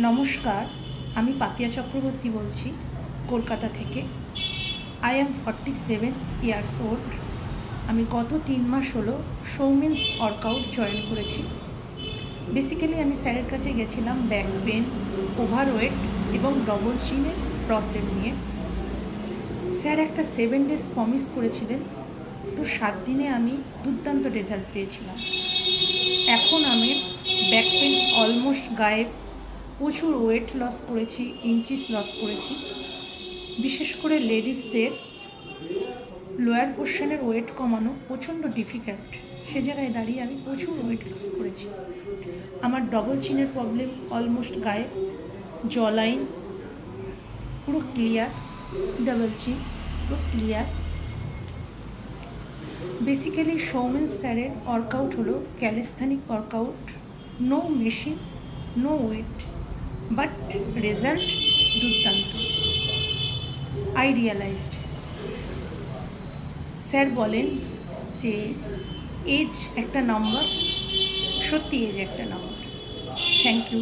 নমস্কার, আমি পাপিয়া চক্রবর্তী বলছি কলকাতা থেকে। I am 47 years old. আমি গত 3 মাস হলো সৌমেন্স ওয়ার্কআউট জয়েন করেছি। বেসিক্যালি আমি স্যারের কাছে গেছিলাম ব্যাক পেন, ওভারওয়েট এবং ডবল চিনের প্রবলেম নিয়ে। স্যার একটা 7 ডেজ প্রমিস করেছিলেন, তো 7 দিনে আমি দুর্দান্ত রেজাল্ট পেয়েছিলাম। এখন আমি ব্যাক পেন অলমোস্ট গায়েব, প্রচুর ওয়েট লস করেছি, ইঞ্চিস লস করেছি। বিশেষ করে লেডিসদের লোয়ার পোর্শনের ওয়েট কমানো প্রচণ্ড ডিফিকাল্ট। সে জায়গায় দাঁড়িয়ে আমি প্রচুর ওয়েট লস করেছি। আমার ডবল চিনের প্রবলেম অলমোস্ট গায়েব, জ লাইন পুরো ক্লিয়ার, ডবল চিন পুরো ক্লিয়ার। বেসিক্যালি সৌমেন স্যারের ওয়ার্কআউট হলো calisthenic workout, no machines, no weight, but result দুর্দান্ত। আই রিয়ালাইজড, স্যার বলেন যে এজ একটা নাম্বার, সত্যি এজ একটা নাম্বার। Thank you.